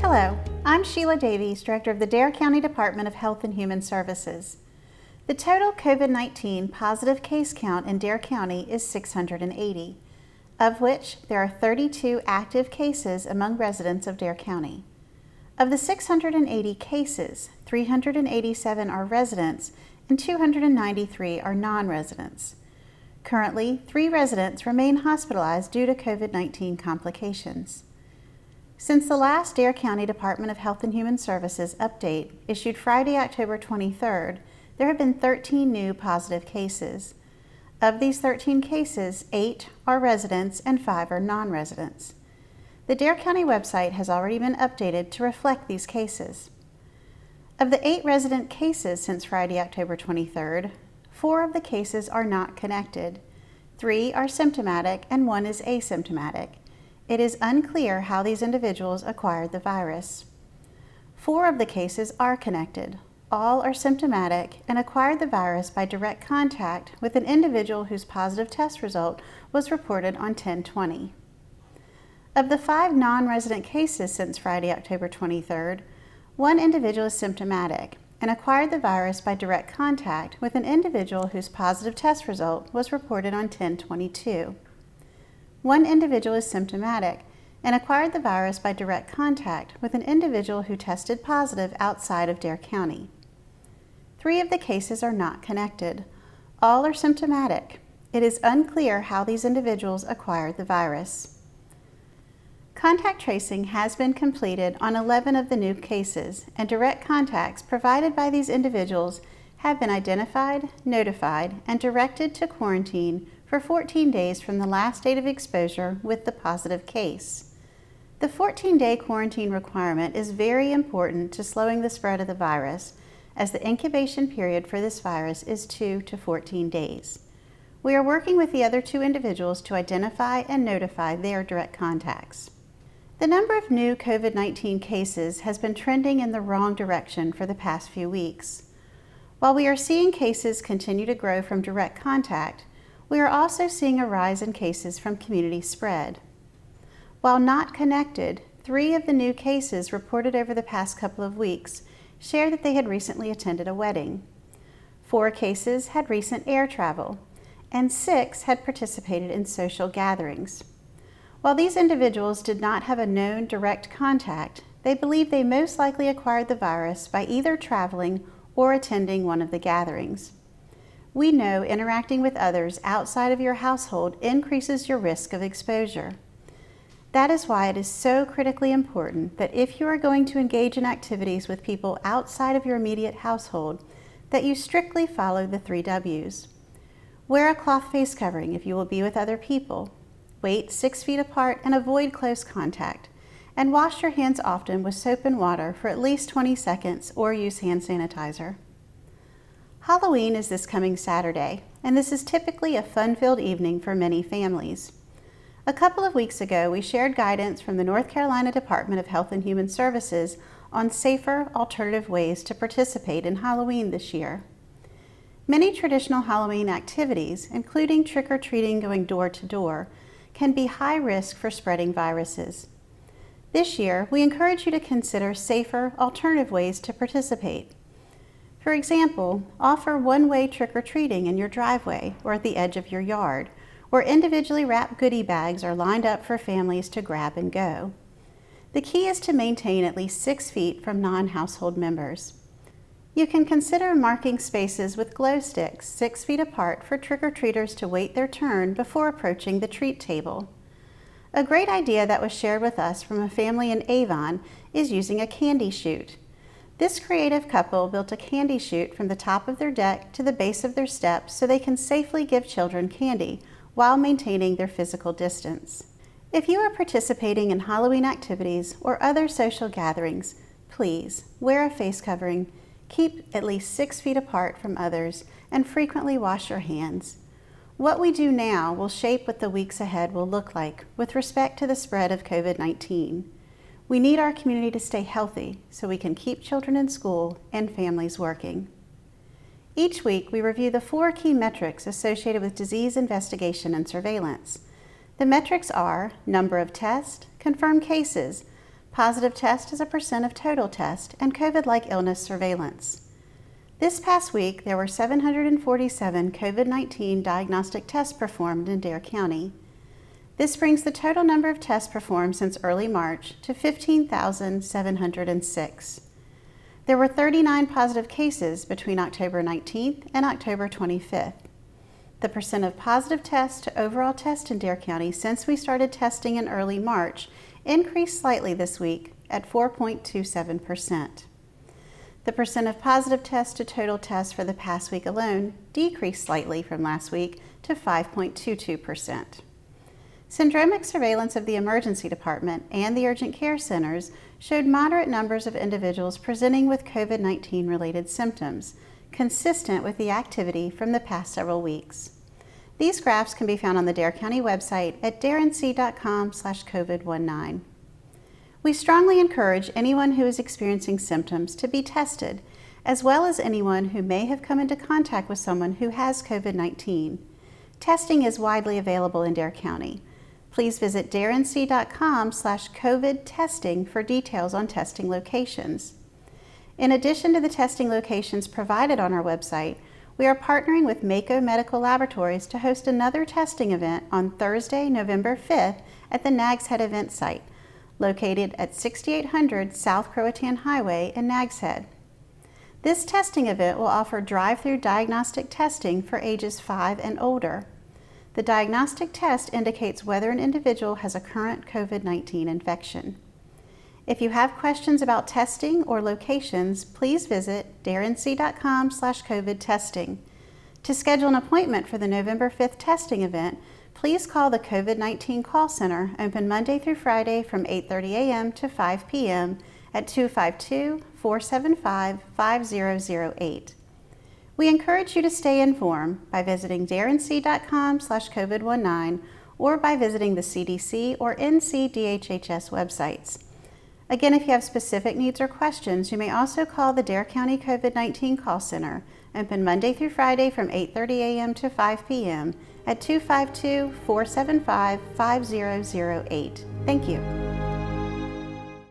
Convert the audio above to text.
Hello, I'm Sheila Davies, Director of the Dare County Department of Health and Human Services. The total COVID-19 positive case count in Dare County is 680, of which there are 32 active cases among residents of Dare County. Of the 680 cases, 387 are residents and 293 are non-residents. Currently, 3 residents remain hospitalized due to COVID-19 complications. Since the last Dare County Department of Health and Human Services update issued Friday, October 23rd, there have been 13 new positive cases. Of these 13 cases, 8 are residents and 5 are non-residents. The Dare County website has already been updated to reflect these cases. Of the 8 resident cases since Friday, October 23rd, 4 of the cases are not connected. 3 are symptomatic and 1 is asymptomatic. It is unclear how these individuals acquired the virus. 4 of the cases are connected. All are symptomatic and acquired the virus by direct contact with an individual whose positive test result was reported on 10/20. Of the 5 non-resident cases since Friday, October 23rd, 1 individual is symptomatic and acquired the virus by direct contact with an individual whose positive test result was reported on 10/22. 1 individual is symptomatic and acquired the virus by direct contact with an individual who tested positive outside of Dare County. 3 of the cases are not connected. All are symptomatic. It is unclear how these individuals acquired the virus. Contact tracing has been completed on 11 of the new cases, and direct contacts provided by these individuals have been identified, notified, and directed to quarantine for 14 days from the last date of exposure with the positive case. The 14-day quarantine requirement is very important to slowing the spread of the virus, as the incubation period for this virus is 2 to 14 days. We are working with the other 2 individuals to identify and notify their direct contacts. The number of new COVID-19 cases has been trending in the wrong direction for the past few weeks. While we are seeing cases continue to grow from direct contact, we are also seeing a rise in cases from community spread. While not connected, 3 of the new cases reported over the past couple of weeks shared that they had recently attended a wedding. 4 cases had recent air travel, and 6 had participated in social gatherings. While these individuals did not have a known direct contact, they believe they most likely acquired the virus by either traveling or attending one of the gatherings. We know interacting with others outside of your household increases your risk of exposure. That is why it is so critically important that if you are going to engage in activities with people outside of your immediate household, that you strictly follow the 3 W's. Wear a cloth face covering if you will be with other people. Wait 6 feet apart and avoid close contact. And wash your hands often with soap and water for at least 20 seconds or use hand sanitizer. Halloween is this coming Saturday, and this is typically a fun-filled evening for many families. A couple of weeks ago, we shared guidance from the North Carolina Department of Health and Human Services on safer alternative ways to participate in Halloween this year. Many traditional Halloween activities, including trick-or-treating going door to door, can be high risk for spreading viruses. This year, we encourage you to consider safer alternative ways to participate. For example, offer one-way trick-or-treating in your driveway or at the edge of your yard, where individually wrapped goodie bags are lined up for families to grab and go. The key is to maintain at least 6 feet from non-household members. You can consider marking spaces with glow sticks 6 feet apart for trick-or-treaters to wait their turn before approaching the treat table. A great idea that was shared with us from a family in Avon is using a candy chute. This creative couple built a candy chute from the top of their deck to the base of their steps so they can safely give children candy while maintaining their physical distance. If you are participating in Halloween activities or other social gatherings, please wear a face covering, keep at least 6 feet apart from others, and frequently wash your hands. What we do now will shape what the weeks ahead will look like with respect to the spread of COVID-19. We need our community to stay healthy so we can keep children in school and families working. Each week, we review the 4 key metrics associated with disease investigation and surveillance. The metrics are number of tests, confirmed cases, Positive test is a percent of total test and COVID-like illness surveillance. This past week, there were 747 COVID-19 diagnostic tests performed in Dare County. This brings the total number of tests performed since early March to 15,706. There were 39 positive cases between October 19th and October 25th. The percent of positive tests to overall tests in Dare County since we started testing in early March increased slightly this week at 4.27%. The percent of positive tests to total tests for the past week alone decreased slightly from last week to 5.22%. Syndromic surveillance of the emergency department and the urgent care centers showed moderate numbers of individuals presenting with COVID-19 related symptoms, consistent with the activity from the past several weeks. These graphs can be found on the Dare County website at darenc.com/COVID-19. We strongly encourage anyone who is experiencing symptoms to be tested, as well as anyone who may have come into contact with someone who has COVID-19. Testing is widely available in Dare County. Please visit darenc.com/COVID-testing for details on testing locations. In addition to the testing locations provided on our website, we are partnering with Mako Medical Laboratories to host another testing event on Thursday, November 5th at the Nags Head event site, located at 6800 South Croatan Highway in Nags Head. This testing event will offer drive-through diagnostic testing for ages 5 and older. The diagnostic test indicates whether an individual has a current COVID-19 infection. If you have questions about testing or locations, please visit darenc.com/COVID-testing. To schedule an appointment for the November 5th testing event, please call the COVID-19 call center, open Monday through Friday from 8:30 a.m. to 5 p.m. at 252-475-5008. We encourage you to stay informed by visiting darenc.com/COVID-19 or by visiting the CDC or NCDHHS websites. Again, if you have specific needs or questions, you may also call the Dare County COVID-19 call center, open Monday through Friday from 8:30 a.m. to 5 p.m. at 252-475-5008. Thank you.